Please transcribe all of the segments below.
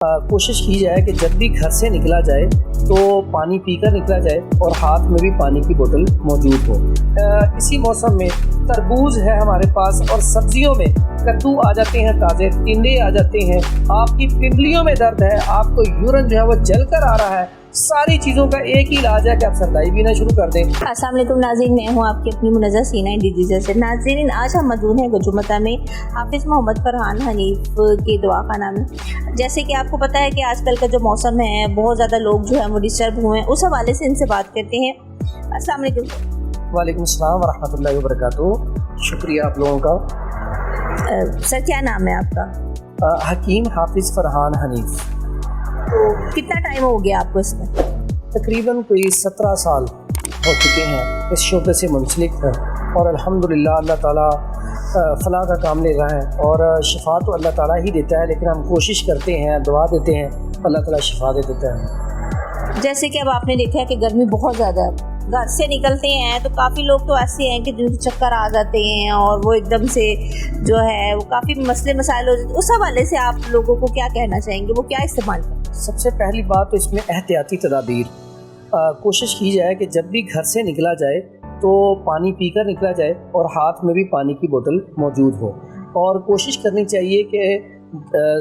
कोशिश की जाए कि जब भी घर से निकला जाए तो पानी पीकर निकला जाए और हाथ में भी पानी की बोतल मौजूद हो। इसी मौसम में तरबूज है हमारे पास और सब्जियों में कद्दू आ जाते हैं, ताज़े टिंडे आ जाते हैं। आपकी पिंडलियों में दर्द है, आपको यूरिन जो है वो जल कर आ रहा है, सारी चीज़ों का एक ही इलाज है कि आप सरदाई पीना शुरू कर दें। अस्सलाम वालेकुम नाज़रीन, मैं हूँ आपकी अपनी मुनज़्ज़र सीना डिजीज़ से। नाज़रीन, आज हम मौजूद हैं गजुमता में हाफिज़ मोहम्मद फरहान हनीफ के दवाखाना में। जैसे कि आपको पता है कि आजकल का जो मौसम है बहुत ज़्यादा लोग जो है वो डिस्टर्ब हुए हैं, उस हवाले से इनसे बात करते हैं। अस्सलाम वालेकुम। वालेकुम अस्सलाम वरहमतुल्लाहि वबरकातुहू। शुक्रिया आप लोगों का। सर, क्या नाम है आपका? हकीम हाफिज़ फरहान हनीफ। तो कितना टाइम हो गया आपको इसमें? तकरीबन कोई 17 साल हो चुके हैं इस शोबे से मुंसलिक है और अल्हम्दुलिल्लाह अल्लाह ताला फलाह का काम ले रहा है और शिफा तो अल्लाह ताला ही देता है, लेकिन हम कोशिश करते हैं, दुआ देते हैं, अल्लाह ताला शिफा दे देता है। जैसे कि अब आपने देखा है कि गर्मी बहुत ज़्यादा है, घर से निकलते हैं तो काफ़ी लोग तो ऐसे हैं कि जिनको चक्कर आ जाते हैं और वो एकदम से जो है वो काफ़ी मसले मसाइल हो जाते हैं। उस हवाले से आप लोगों को क्या कहना चाहेंगे, वो क्या इस्तेमाल करें? सबसे पहली बात तो इसमें एहतियाती तदाबीर कोशिश की जाए कि जब भी घर से निकला जाए तो पानी पीकर निकला जाए और हाथ में भी पानी की बोतल मौजूद हो। और कोशिश करनी चाहिए कि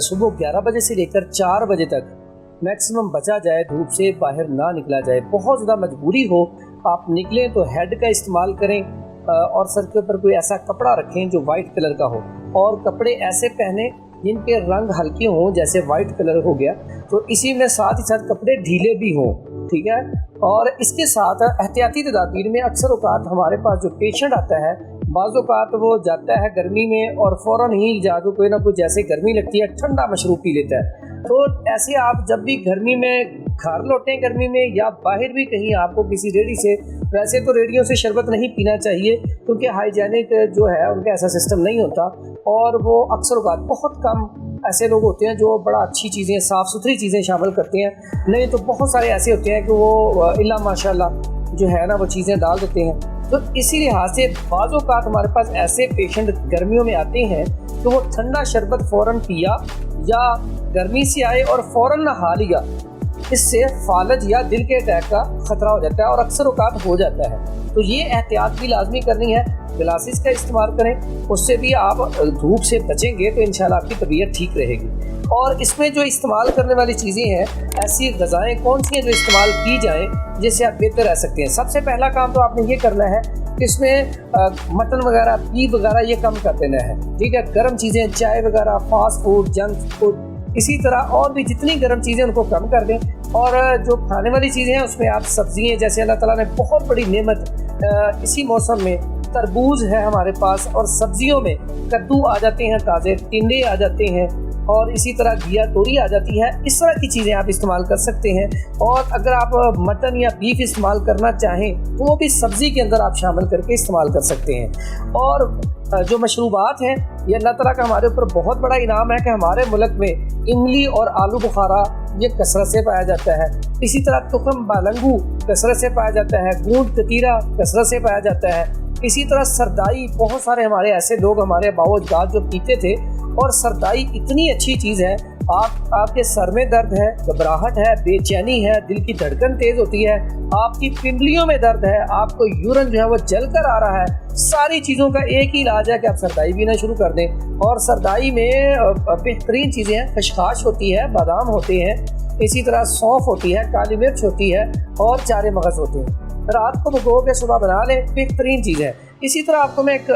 सुबह 11 बजे से लेकर 4 बजे तक मैक्सिमम बचा जाए, धूप से बाहर ना निकला जाए। बहुत ज़्यादा मजबूरी हो आप निकलें तो हेड का इस्तेमाल करें और सर के ऊपर कोई ऐसा कपड़ा रखें जो वाइट कलर का हो, और कपड़े ऐसे पहने जिनके रंग हल्के हों, जैसे वाइट कलर हो गया तो इसी में साथ ही साथ कपड़े ढीले भी हों, ठीक है। और इसके साथ एहतियाती तदाबीर में अक्सर औकात हमारे पास जो पेशेंट आता है, बाज़ औकात वो जाता है गर्मी में और फ़ौरन ही जाकर कोई ना कोई, जैसे गर्मी लगती है, ठंडा मशरूब पी लेता है। तो ऐसे आप जब भी गर्मी में घर लौटें गर्मी में या बाहर भी कहीं आपको किसी रेडी से, वैसे तो रेडियों से शरबत नहीं पीना चाहिए क्योंकि हाइजेनिक जो है उनका ऐसा सिस्टम नहीं होता, और वो अक्सर औकात बहुत कम ऐसे लोग होते हैं जो बड़ा अच्छी चीज़ें, साफ़ सुथरी चीज़ें शामिल करते हैं। नहीं तो बहुत सारे ऐसे होते हैं कि वो इल्ला माशाल्लाह जो है ना वो चीज़ें डाल देते हैं। तो इसी लिहाज से बाज़ औक़ात हमारे पास ऐसे पेशेंट गर्मियों में आते हैं तो वो ठंडा शरबत फ़ौरन पिया या गर्मी से आए और फ़ौरन नहा लिया, इससे फालज या दिल के अटैक का ख़तरा हो जाता है और अक्सर औक़ात हो जाता है। तो ये एहतियात भी लाजमी करनी है। ग्लासेस का इस्तेमाल करें, उससे भी आप धूप से बचेंगे तो इंशाल्लाह आपकी तबीयत ठीक रहेगी। और इसमें जो इस्तेमाल करने वाली चीज़ें हैं, ऐसी ग़िज़ाएँ कौन सी हैं जो इस्तेमाल की जाएँ जिससे आप बेहतर रह सकते हैं। सबसे पहला काम तो आपने ये करना है कि इसमें मटन वगैरह, बीफ वगैरह ये कम कर देना है, ठीक है। गर्म चीज़ें, चाय वगैरह, फास्ट फूड, जंक फूड, इसी तरह और भी जितनी गर्म चीज़ें उनको कम कर दें। और जो खाने वाली चीज़ें हैं उसमें आप सब्जियाँ, जैसे अल्लाह ताला ने बहुत बड़ी नेमत इसी मौसम में तरबूज है हमारे पास और सब्जियों में कद्दू आ जाते हैं, ताज़े टिंडे आ जाते हैं और इसी तरह घिया तोरी आ जाती है। इस तरह की चीज़ें आप इस्तेमाल कर सकते हैं। और अगर आप मटन या बीफ इस्तेमाल करना चाहें तो वो भी सब्ज़ी के अंदर आप शामिल करके इस्तेमाल कर सकते हैं। और जो मशरूबात हैं, ये अल्लाह ताला का हमारे ऊपर बहुत बड़ा इनाम है कि हमारे मुल्क में इमली और आलू बुखारा ये कसरत से पाया जाता है। इसी तरह तुखम बालंगू कसरत से पाया जाता है, गूंद कतीरा कसरत से पाया जाता है। इसी तरह सरदाई, बहुत सारे हमारे ऐसे लोग, हमारे बाओ-अजदाद जो पीते थे, और सरदाई इतनी अच्छी चीज़ है। आपके सर में दर्द है, घबराहट है, बेचैनी है, दिल की धड़कन तेज़ होती है, आपकी पिंडलियों में दर्द है, आपको यूरिन जो है वो जल कर आ रहा है, सारी चीज़ों का एक ही इलाज है कि आप सरदाई पीना शुरू कर दें। और सरदाई में बेहतरीन चीज़ें हैं, खशखाश होती है, बादाम होते हैं, इसी तरह सौंफ होती है, काली मिर्च होती है और चारे मगज़ होते हैं। रात को भिगो के सुबह बना लें, बेहतरीन चीज़ है। इसी तरह आपको मैं एक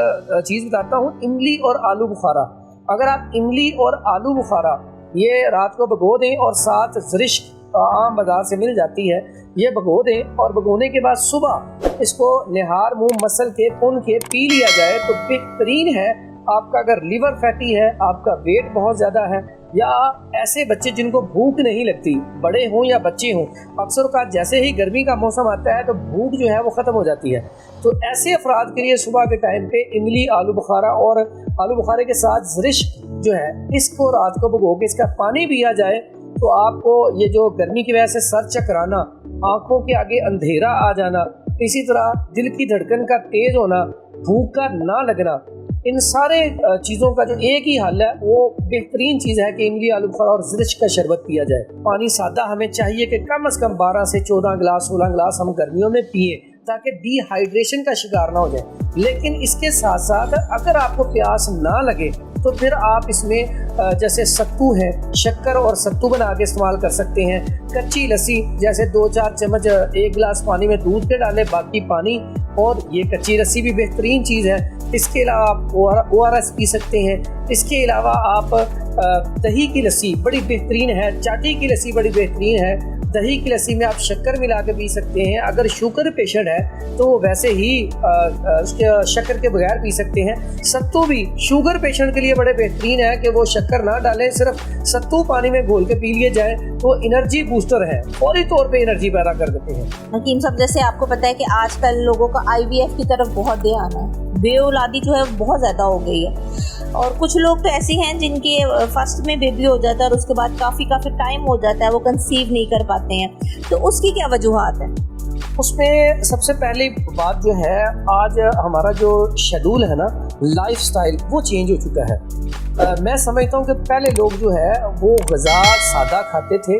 चीज़ बताता हूँ, इमली और आलू बुखारा। अगर आप इमली और आलू बुखारा ये रात को भिगो दें और साथ ज़रिश्क आम बाज़ार से मिल जाती है, ये भिगो दें और भिगोने के बाद सुबह इसको निहार मुँह मसल के पुन के पी लिया जाए तो बेहतरीन है। आपका अगर लीवर फैटी है, आपका वेट बहुत ज़्यादा है, या ऐसे बच्चे जिनको भूख नहीं लगती, बड़े हों या बच्चे हों, अक्सर का जैसे ही गर्मी का मौसम आता है तो भूख जो है वो ख़त्म हो जाती है। तो ऐसे अफराद के लिए सुबह के टाइम पे इमली, आलू बुखारा और आलू बुखारे के साथ ज़रिश्क जो है, इसको रात को भिगो के इसका पानी पिया जाए तो आपको ये जो गर्मी की वजह से सर चकराना, आँखों के आगे अंधेरा आ जाना, इसी तरह दिल की धड़कन का तेज़ होना, भूख का ना लगना, इन सारे चीज़ों का जो एक ही हल है वो बेहतरीन चीज़ है कि इमली आलू बुखारा और ज़िरच का शरबत पिया जाए। पानी सादा हमें चाहिए कि कम से कम 12 से 14 गिलास 16 गिलास हम गर्मियों में पिए ताकि डिहाइड्रेशन का शिकार ना हो जाए। लेकिन इसके साथ साथ अगर आपको प्यास ना लगे तो फिर आप इसमें जैसे सत्तू है, शक्कर और सत्तू बना के इस्तेमाल कर सकते हैं। कच्ची लस्सी जैसे 2-4 चम्मच 1 गिलास पानी में दूध के डालें, बाकी पानी, और ये कच्ची लस्सी भी बेहतरीन चीज़ है। इसके अलावा आप ORS पी सकते हैं। इसके अलावा आप दही की लस्सी बड़ी बेहतरीन है, चाटी की लस्सी बड़ी बेहतरीन है। दही की लस्सी में आप शक्कर मिला के पी सकते हैं। अगर शुगर पेशेंट है तो वैसे ही उसके शक्कर के बगैर पी सकते हैं। सत्तू भी शुगर पेशेंट के लिए बड़े बेहतरीन है कि वो शक्कर ना डालें, सिर्फ सत्तू पानी में घोल के पी लिए जाए तो एनर्जी बूस्टर है, फौरी तौर पे एनर्जी पैदा कर देते हैं। हकीम साहब, जैसे आपको पता है कि आजकल लोगों का IVF की तरफ बहुत ध्यान है, बेऔलादी जो है बहुत ज़्यादा हो गई है, और कुछ लोग तो ऐसे हैं जिनके फर्स्ट में बेबी हो जाता है और उसके बाद काफ़ी टाइम हो जाता है, वो कंसीव नहीं कर पाते हैं, तो उसकी क्या वजूहात है? उसमें सबसे पहली बात जो है, आज हमारा जो शेड्यूल है ना, लाइफस्टाइल, वो चेंज हो चुका है। मैं समझता हूँ कि पहले लोग जो है वो ग़िज़ा सादा खाते थे,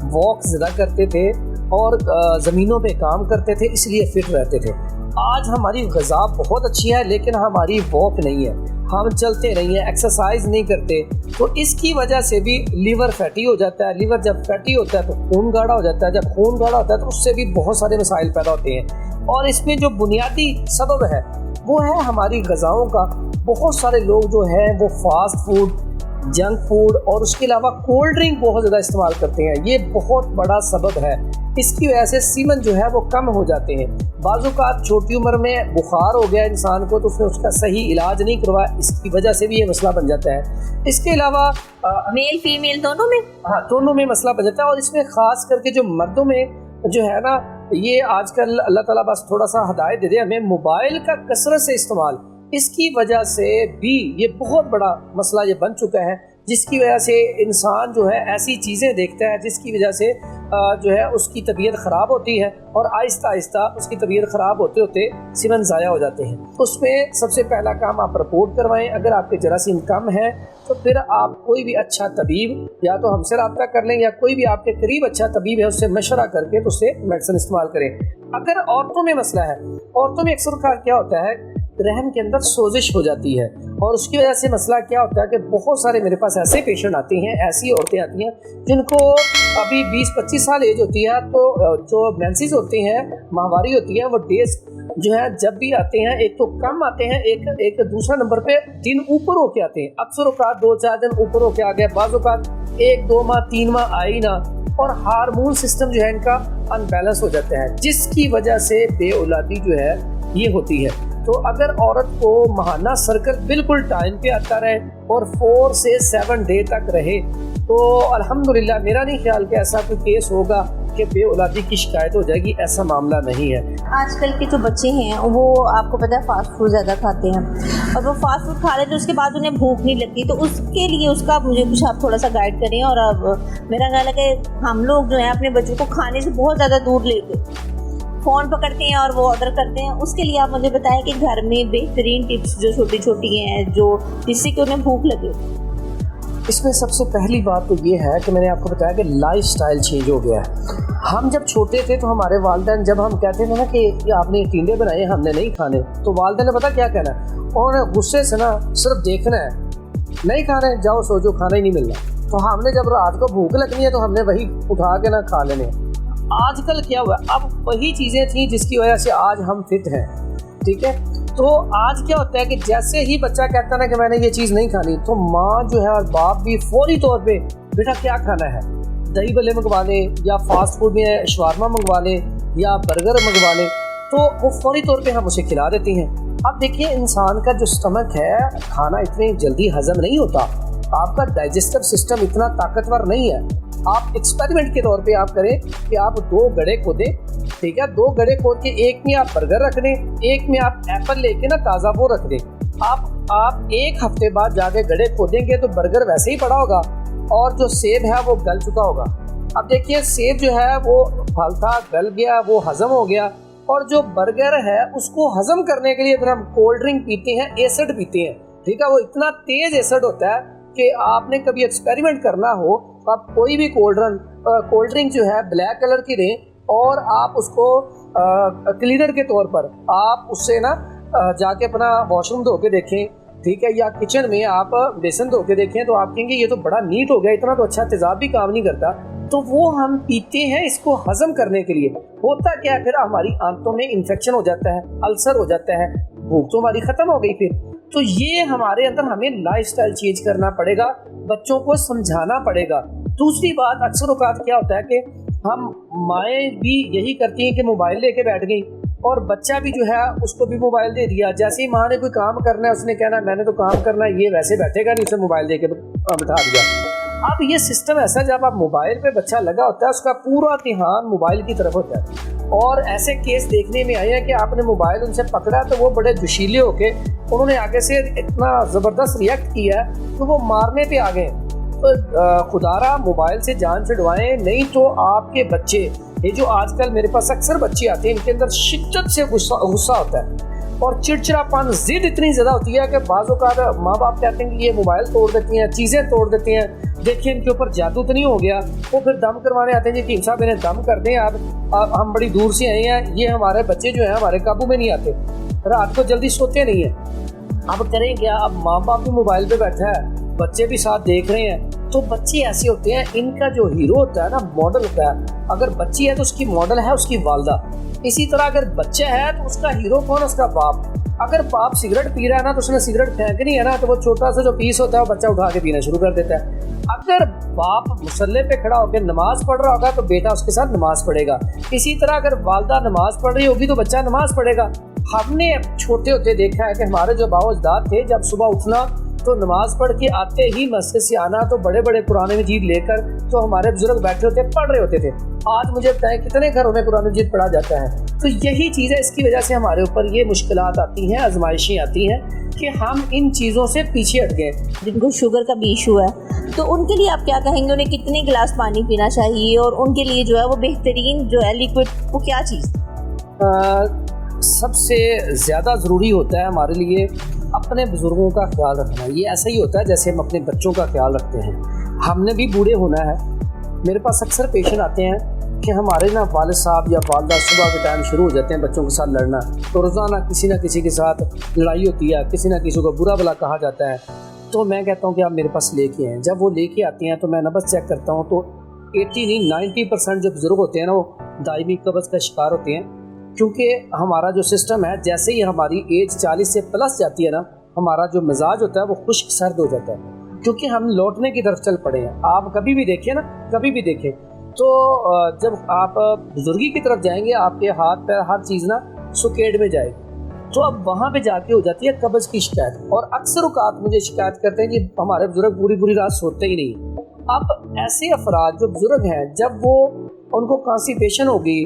वॉक ज़्यादा करते थे और ज़मीनों पे काम करते थे, इसलिए फिट रहते थे। आज हमारी ग़िज़ा बहुत अच्छी है लेकिन हमारी वॉक नहीं है, हम चलते नहीं हैं, एक्सरसाइज नहीं करते, तो इसकी वजह से भी लीवर फैटी हो जाता है। लीवर जब फैटी होता है तो खून गाढ़ा हो जाता है, जब खून गाढ़ा होता है तो उससे भी बहुत सारे मसाइल पैदा होते हैं। और इसमें जो बुनियादी सबब है वो है हमारी ग़िज़ाओं का। बहुत सारे लोग जो हैं वो फास्ट फूड, जंक फूड और उसके अलावा कोल्ड ड्रिंक बहुत ज़्यादा इस्तेमाल करते हैं, ये बहुत बड़ा सबब है। इसकी वजह से सीमन जो है वो कम हो जाते हैं। बाज़-औक़ात छोटी उम्र में बुखार हो गया इंसान को तो उसने उसका सही इलाज नहीं करवाया, इसकी वजह से भी ये मसला बन जाता है। इसके अलावा मेल फीमेल दोनों में, हाँ, दोनों में मसला बन जाता है। और इसमें ख़ास करके जो मर्दों में जो है ना, ये आजकल अल्लाह ताला बस थोड़ा सा हिदायत दे दे हमें, मोबाइल का कसरत से इस्तेमाल, इसकी वजह से भी ये बहुत बड़ा मसला ये बन चुका है, जिसकी वजह से इंसान जो है ऐसी चीज़ें देखता है जिसकी वजह से जो है उसकी तबीयत ख़राब होती है और आहिस्ता आहिस्ता उसकी तबीयत ख़राब होते होते सीमन ज़ाया हो जाते हैं। उसमें सबसे पहला काम आप रिपोर्ट करवाएं। अगर आपके जरासीम कम है तो फिर आप कोई भी अच्छा तबीब, या तो हमसे रब्ता कर लें या कोई भी आपके करीब अच्छा तबीब है उससे मशवरा करके तो उससे मेडिसिन इस्तेमाल करें। अगर औरतों में मसला है, औरतों में अक्सर क्या होता है, रहम के अंदर सोजिश हो जाती है, और उसकी वजह से मसला क्या होता है कि बहुत सारे मेरे पास ऐसे पेशेंट आते हैं, ऐसी औरतें आती हैं जिनको अभी 20-25 साल एज होती है, तो जो मेंसेस होते हैं, माहवारी होती है, वो डेज जो है जब भी आते हैं, एक तो कम आते हैं, एक दूसरा नंबर पे दिन ऊपर होके आते हैं। अक्सर औक़ात 2-4 दिन ऊपर होके आ गया, बाज़ औक़ात 1-2 माह 3 माह आई ना, और हार्मोन सिस्टम जो है इनका अनबैलेंस हो जाता है, जिसकी वजह से बेऔलादी जो है ये होती है। तो अगर औरत को माहाना सर्कल बिल्कुल टाइम पे आता रहे और 4 से 7 डे तक रहे तो अल्हम्दुलिल्लाह, मेरा नहीं ख्याल कि ऐसा कोई केस होगा कि बेऔलादी की शिकायत हो जाएगी, ऐसा मामला नहीं है। आजकल के जो बच्चे हैं वो आपको पता है फास्ट फूड ज़्यादा खाते हैं, और वो फास्ट फूड खा लेते हैं, उसके बाद उन्हें भूख नहीं लगती, तो उसके लिए उसका मुझे कुछ आप थोड़ा सा गाइड करें। और अब मेरा ख्याल है कि हम लोग जो है अपने बच्चों को खाने से बहुत ज़्यादा दूर लेके फ़ोन पकड़ते हैं और वो ऑर्डर करते हैं। उसके लिए आप मुझे बताएं कि घर में बेहतरीन टिप्स जो छोटी छोटी हैं जो जिससे कि उन्हें भूख लगे। इसमें सबसे पहली बात तो ये है कि मैंने आपको बताया कि लाइफस्टाइल चेंज हो गया है। हम जब छोटे थे तो हमारे वालिदैन जब हम कहते थे ना कि आपने टिंडे बनाए हमने नहीं खाने, तो वालिदैन ने पता क्या कहना है, और गुस्से से ना सिर्फ देखना है, नहीं खाना है, जाओ सो जो, खाना ही नहीं मिलना। तो हमने जब रात को भूख लगनी है तो हमने वही उठा के ना खा लेने। आजकल क्या हुआ, अब वही चीज़ें थी जिसकी वजह से आज हम फिट हैं, ठीक है। तो आज क्या होता है कि जैसे ही बच्चा कहता है ना कि मैंने ये चीज़ नहीं खानी, तो माँ जो है और बाप भी फौरी तौर पे बेटा क्या खाना है, दही भल्ले मंगवा लें या फास्ट फूड में शवारमा मंगवा लें या बर्गर मंगवा लें, तो वो फौरी तौर पे हम उसे खिला देते हैं। अब देखिए, इंसान का जो स्टमक है, खाना इतनी जल्दी हजम नहीं होता, आपका डाइजेस्टिव सिस्टम इतना ताकतवर नहीं है। आप एक्सपेरिमेंट के तौर पे आप करें कि आप 2 गड्ढे खोदें, ठीक है, 2 गड्ढे खोद के एक में आप बर्गर रख दें, एक में आप एप्पल लेके ना ताज़ा वो रख दें। आप 1 हफ्ते बाद जाके गड्ढे खोदेंगे तो बर्गर वैसे ही पड़ा होगा और जो सेब है वो गल चुका होगा। अब देखिए, सेब जो है वो फल था, गल गया, वो हजम हो गया, और जो बर्गर है उसको हजम करने के लिए अगर हम कोल्ड ड्रिंक पीते हैं, एसिड पीते हैं, ठीक है, वो इतना तेज एसिड होता है कि आपने कभी एक्सपेरिमेंट करना हो तो आप कोई भी कोल्ड ड्रिंक जो है ब्लैक कलर की दें और आप उसको क्लीनर के तौर पर आप उससे ना जाके अपना वॉशरूम धो के देखें, ठीक है, या किचन में आप बेसन धो के देखें, तो आप कहेंगे ये तो बड़ा नीट हो गया, इतना तो अच्छा तेजाब भी काम नहीं करता। तो वो हम पीते हैं इसको हजम करने के लिए। होता क्या है, फिर हमारी आंतों में इन्फेक्शन हो जाता है, अल्सर हो जाता है, भूख तो हमारी खत्म हो गई फिर। तो ये हमारे अंदर हमें लाइफस्टाइल चेंज करना पड़ेगा, बच्चों को समझाना पड़ेगा। दूसरी बात, अक्सर औकात क्या होता है कि हम माएँ भी यही करती हैं कि मोबाइल लेके बैठ गई और बच्चा भी जो है उसको भी मोबाइल दे दिया। जैसे ही माँ ने कोई काम करना है उसने कहना मैंने तो काम करना है, ये वैसे बैठेगा नहीं, उसे मोबाइल दे के बिठा दिया। अब ये सिस्टम ऐसा, जब आप मोबाइल पे बच्चा लगा होता है उसका पूरा ध्यान मोबाइल की तरफ होता है। और ऐसे केस देखने में आए हैं कि आपने मोबाइल उनसे पकड़ा तो वो बड़े जोशीले होके उन्होंने आगे से इतना ज़बरदस्त रिएक्ट किया कि वो मारने पे आ गए। तो खुदारा मोबाइल से जान छुड़वाएं, नहीं तो आपके बच्चे, ये जो आजकल मेरे पास अक्सर बच्चे आते हैं, इनके अंदर शिद्दत से गुस्सा होता है और चिड़चिड़ापन, जिद इतनी ज़्यादा होती है कि बाज़ों का माँ बाप कहते हैं कि ये मोबाइल तोड़ देती हैं, चीज़ें तोड़ देते हैं, देखिए इनके ऊपर जादू तो नहीं हो गया। वो फिर दम करवाने आते हैं, जी टीम साहब इन्हें दम कर दें आप, हम बड़ी दूर से आए हैं, ये हमारे बच्चे जो हैं हमारे काबू में नहीं आते, रात को जल्दी सोते नहीं हैं। अब करें क्या, अब माँ बाप भी मोबाइल पे बैठा है, बच्चे भी साथ देख रहे हैं। तो बच्चे ऐसे होते हैं, इनका जो हीरो होता है ना, मॉडल होता है। अगर बच्ची है तो उसकी मॉडल है उसकी वालदा, इसी तरह अगर बच्चा है तो उसका हीरो कौन है, उसका बाप। अगर बाप सिगरेट पी रहा है ना तो उसने सिगरेट फेंकनी है ना, तो वो छोटा सा जो पीस होता है वो बच्चा उठा के पीना शुरू कर देता है। अगर बाप मुसल्ले पे खड़ा होकर नमाज पढ़ रहा होगा तो बेटा उसके साथ नमाज पढ़ेगा। इसी तरह अगर वालदा नमाज पढ़ रही होगी तो बच्चा नमाज पढ़ेगा। हमने छोटे होते देखा है कि हमारे जो बाओ अजदाद थे, जब सुबह उठना तो नमाज पढ़ के आते ही मस्जिद से आना, तो बड़े बड़े कुरान मजीद लेकर तो हमारे बुजुर्ग बैठे होते पढ़ रहे होते थे। आज मुझे बताएं कितने घरों में कुरान मजीद पढ़ा जाता है। तो यही चीज़ है, इसकी वजह से हमारे ऊपर ये मुश्किलात आती हैं, आजमाइशें आती हैं कि हम इन चीज़ों से पीछे हट गए। जिनको शुगर का भी इशू है तो उनके लिए आप क्या कहेंगे, उन्हें कितने गिलास पानी पीना चाहिए और उनके लिए जो है वो बेहतरीन जो है लिक्विड वो क्या चीज़? सबसे ज़्यादा ज़रूरी होता है हमारे लिए अपने बुज़ुर्गों का ख्याल रखना। ये ऐसा ही होता है जैसे हम अपने बच्चों का ख्याल रखते हैं। हमने भी बूढ़े होना है। मेरे पास अक्सर पेशेंट आते हैं कि हमारे ना वालिद साहब या वालदा सुबह के टाइम शुरू हो जाते हैं बच्चों के साथ लड़ना, तो रोज़ाना किसी ना किसी के साथ लड़ाई होती है, किसी ना किसी को बुरा भला कहा जाता है। तो मैं कहता हूँ कि आप मेरे पास लेके आएँ। जब वो लेके आते हैं तो मैं नब्ज़ चेक करता हूँ, तो 80 नहीं 90% जो बुज़ुर्ग होते हैं ना वो दायमी कब्ज़ का शिकार होते हैं। क्योंकि हमारा जो सिस्टम है, जैसे ही हमारी एज 40 से प्लस जाती है ना, हमारा जो मिजाज होता है वो खुश्क सर्द हो जाता है, क्योंकि हम लौटने की तरफ चल पड़े हैं। आप कभी भी देखें ना, कभी भी देखें तो जब आप बुजुर्गी की तरफ जाएंगे आपके हाथ पैर हर चीज़ ना सुकेड़ में जाएगी, तो अब वहाँ पे जाके हो जाती है कब्ज़ की शिकायत। और अक्सर औकात मुझे शिकायत करते हैं कि हमारे बुजुर्ग पूरी रात सोते ही नहीं। अब ऐसे अफराद जो बुजुर्ग हैं, जब वो उनको कॉन्स्टिपेशन होगी,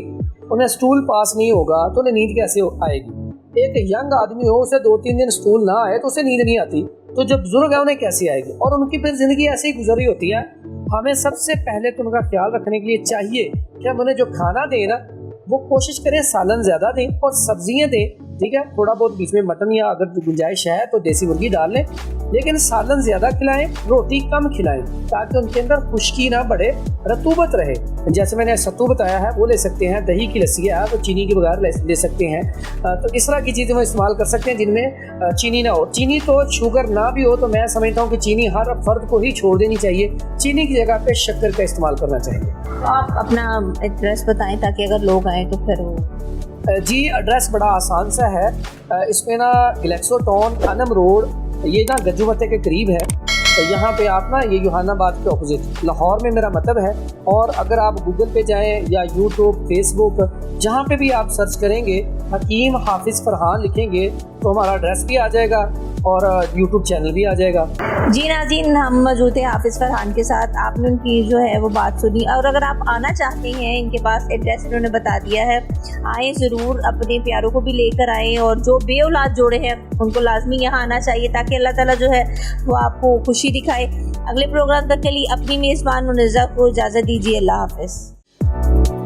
उन्हें स्टूल पास नहीं होगा तो उन्हें नींद कैसे आएगी? एक यंग आदमी हो, उसे 2-3 दिन स्टूल ना आए तो उसे नींद नहीं आती, तो जब बुजुर्ग है उन्हें कैसे आएगी? और उनकी फिर ज़िंदगी ऐसे ही गुजरी होती है। हमें सबसे पहले तो उनका ख्याल रखने के लिए चाहिए कि हम उन्हें जो खाना दें ना, वो कोशिश करें सालन ज़्यादा दें और सब्जियां दें, ठीक है। थोड़ा बहुत बीच में मटन या अगर गुंजाइश है तो देसी मुर्गी डाल लें, लेकिन सालन ज़्यादा खिलाएं, रोटी कम खिलाएं, ताकि उनके अंदर खुश्की ना बढ़े, रतूबत रहे। जैसे मैंने सत्तू बताया है वो ले सकते हैं, दही की लस्सी है तो चीनी के बगैर ले सकते हैं। तो इस तरह की चीज़ें वो इस्तेमाल कर सकते हैं जिनमें चीनी ना हो। चीनी तो शुगर ना भी हो तो मैं समझता हूँ कि चीनी हर फर्द को ही छोड़ देनी चाहिए। चीनी की जगह पे शक्कर का इस्तेमाल करना चाहिए। तो आप अपना एड्रेस बताएं ताकि अगर लोग आएँ तो फिर जी, एड्रेस बड़ा आसान सा है। इसमें ना गैलेक्सो टाउन अनम रोड, ये ना गज्जुमते के करीब है। तो यहाँ पे आप ना, ये यूहानाबाद के ऑपोजिट लाहौर में मेरा मतलब है। और अगर आप गूगल पे जाएं या यूट्यूब, फेसबुक, जहाँ पे भी आप सर्च करेंगे हकीम हाफिज़ फरहान लिखेंगे तो हमारा एड्रेस भी आ जाएगा और यूट्यूब चैनल भी आ जाएगा। जी नाज़रीन, हम मौजूद हैं हाफिज़ फरहान के साथ। आपने उनकी जो है वो बात सुनी, और अगर आप आना चाहते हैं, इनके पास एड्रेस इन्होंने बता दिया है, आएँ ज़रूर, अपने प्यारों को भी लेकर आएँ, और जो बेऔलाद जोड़े हैं उनको लाजमी यहाँ आना चाहिए ताकि अल्लाह ताला जो है वो आपको खुशी दिखाए। अगले प्रोग्राम तक के लिए अपनी मेज़बान मुनज़्ज़ा को इजाज़त दीजिए। अल्लाह हाफ़िज़।